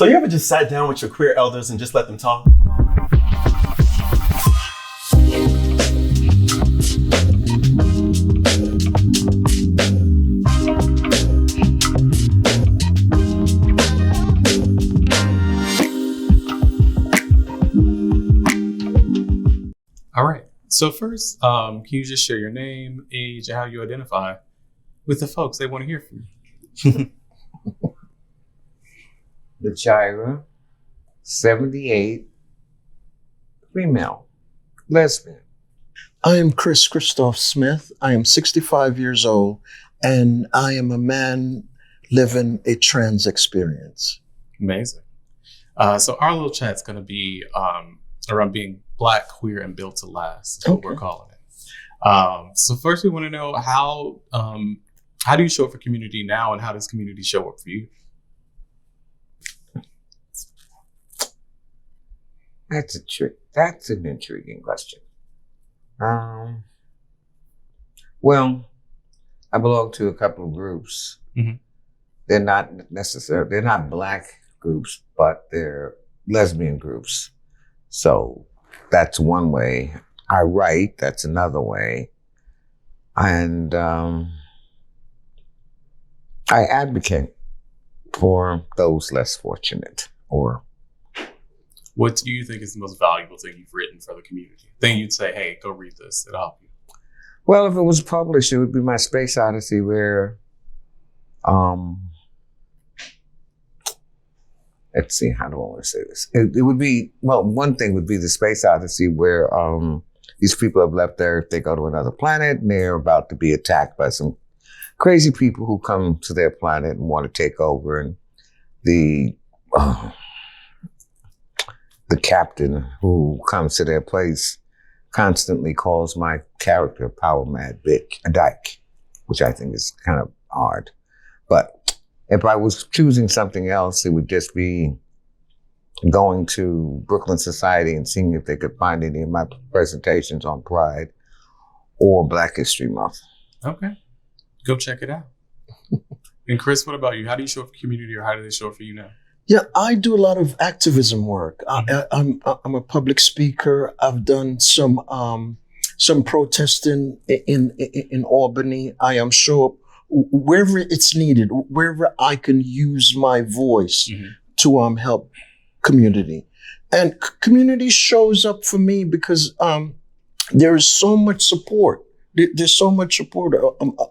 So you ever just sat down with your queer elders and just let them talk? All right. So first, can you just share your name, age, and how you identify with the folks they want to hear from you? Lujira, 78, female, lesbian. I am Criss Christoph Smith. I am 65 years old, and I am a man living a trans experience. Amazing. So our little chat's going to be around being Black, queer, and built to last. Is what we're calling it. So first, we want to know how do you show up for community now, and how does community show up for you? That's an intriguing question. Well, I belong to a couple of groups. Mm-hmm. They're not Black groups, but they're lesbian groups. So that's one way. I write, that's another way. And I advocate for those less fortunate. Or what do you think is the most valuable thing you've written for the community? Thing you'd say, hey, go read this, it'll help you. Well, if it was published, it would be my Space Odyssey where, let's see, how do I want to say this? It would be, well, one thing would be the Space Odyssey where these people have left Earth, they go to another planet, and they're about to be attacked by some crazy people who come to their planet and want to take over. And the captain who comes to their place constantly calls my character Power Mad Bitch, a dyke, which I think is kind of hard. But if I was choosing something else, it would just be going to Brooklyn Society and seeing if they could find any of my presentations on Pride or Black History Month. Okay. Go check it out. And Criss, what about you? How do you show up for community, or how do they show up for you now? Yeah, I do a lot of activism work. I'm a public speaker. I've done some protesting in Albany. I am show up wherever it's needed, wherever I can use my voice to help community. And community shows up for me because there is so much support. There's so much support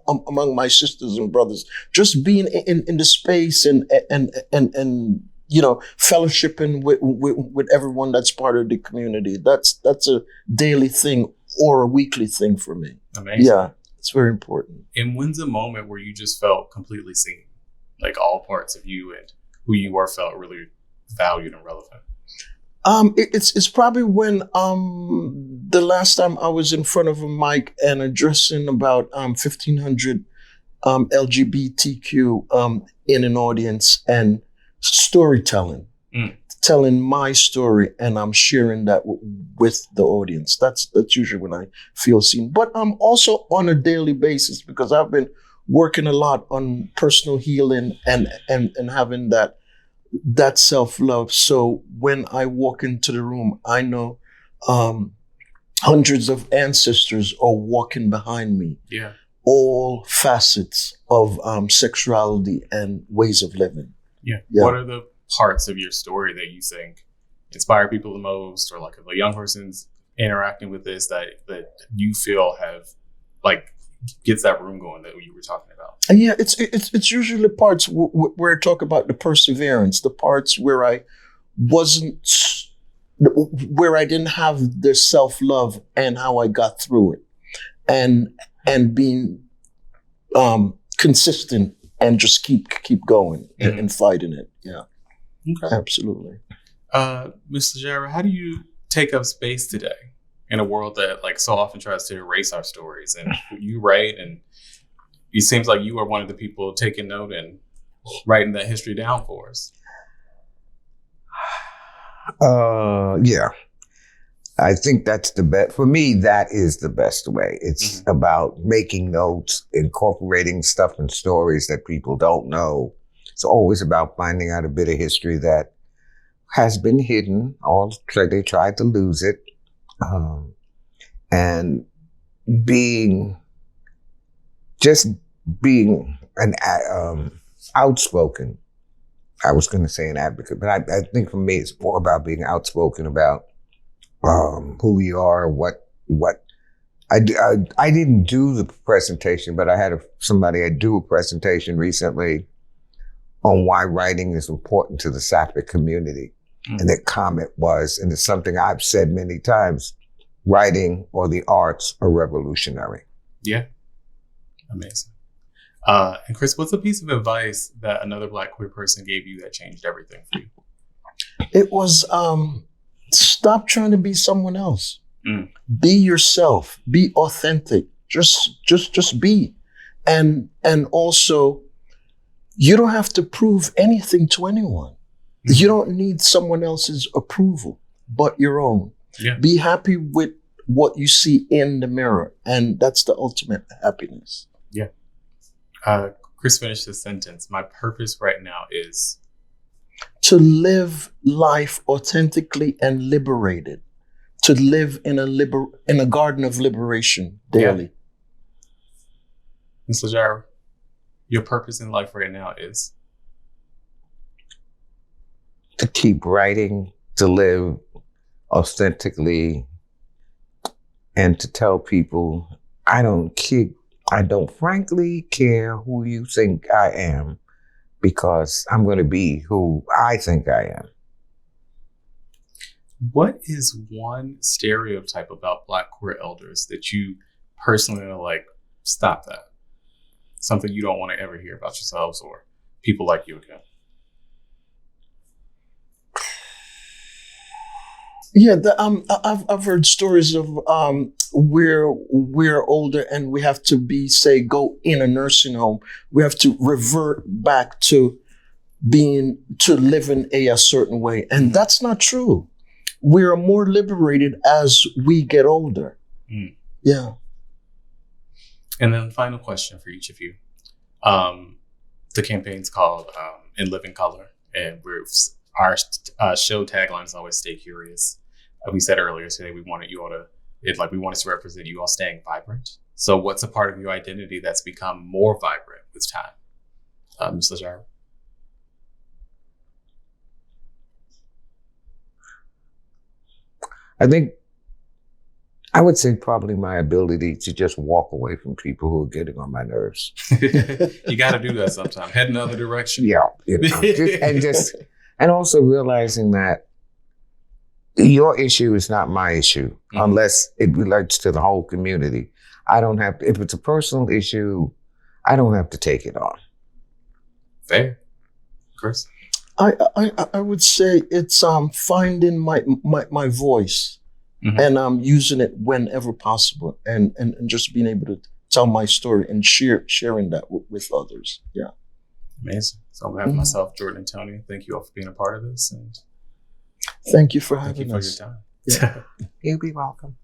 among my sisters and brothers. Just being in the space and fellowshipping with everyone that's part of the community. That's a daily thing or a weekly thing for me. Amazing. Yeah, it's very important. And when's a moment where you just felt completely seen, like all parts of you and who you are felt really valued and relevant? It's probably when the last time I was in front of a mic and addressing about 1,500 LGBTQ in an audience and storytelling, telling my story, and I'm sharing that with the audience. That's usually when I feel seen. But I'm also on a daily basis because I've been working a lot on personal healing and having that self-love. So when I walk into the room, I know hundreds of ancestors are walking behind me. Yeah. All facets of sexuality and ways of living. Yeah. What are the parts of your story that you think inspire people the most, or like if a young person's interacting with this that you feel have like gets that room going that you were talking about? And yeah, it's usually parts where I talk about the perseverance, the parts where I didn't have the self-love and how I got through it, and being consistent and just keep going and fighting it. Yeah, okay, absolutely. Ms. Lujira, how do you take up space today in a world that like so often tries to erase our stories? And you write, and it seems like you are one of the people taking note and writing that history down for us. Yeah. I think that's the best. For me, that is the best way. It's about making notes, incorporating stuff and stories that people don't know. It's always about finding out a bit of history that has been hidden. They tried to lose it. And being an outspoken, I was going to say an advocate, but I think for me it's more about being outspoken about who we are, what I didn't do the presentation, but I had somebody do a presentation recently on why writing is important to the Sapphic community. And the comment was, and it's something I've said many times, writing or the arts are revolutionary. Yeah. Amazing. And Criss, what's a piece of advice that another Black queer person gave you that changed everything for you? It was stop trying to be someone else. Be yourself. Be authentic. Just be. And also, you don't have to prove anything to anyone. You don't need someone else's approval, but your own. Yeah. Be happy with what you see in the mirror, and that's the ultimate happiness. Yeah. Criss finished this sentence. My purpose right now is to live life authentically and liberated. To live in a garden of liberation daily. Yeah. Ms. Lujira, your purpose in life right now is to keep writing, to live authentically, and to tell people, I don't frankly care who you think I am, because I'm going to be who I think I am. What is one stereotype about Black queer elders that you personally are like, stop that? Something you don't want to ever hear about yourselves or people like you again? Yeah, I've heard stories of we're older and we have to go in a nursing home. We have to revert back to living a certain way, and that's not true. We are more liberated as we get older. Yeah. And then final question for each of you. The campaign's called In Living Color, and our show tagline is always "Stay Curious." We said earlier today we wanted you all to, we wanted to represent you all staying vibrant. So what's a part of your identity that's become more vibrant with time? Ms. Lujira? I think I would say probably my ability to just walk away from people who are getting on my nerves. You got to do that sometime. Head in the other direction. Yeah, and also realizing that your issue is not my issue unless it relates to the whole community. I don't have to, if it's a personal issue, I don't have to take it on. Fair. Criss? I would say it's finding my voice and using it whenever possible and just being able to tell my story and sharing that with others. Yeah. Amazing. So on behalf of myself, Jordan, and Tony, thank you all for being a part of this, and thank you for having us. Thank you for your time. Yeah. You'll be welcome.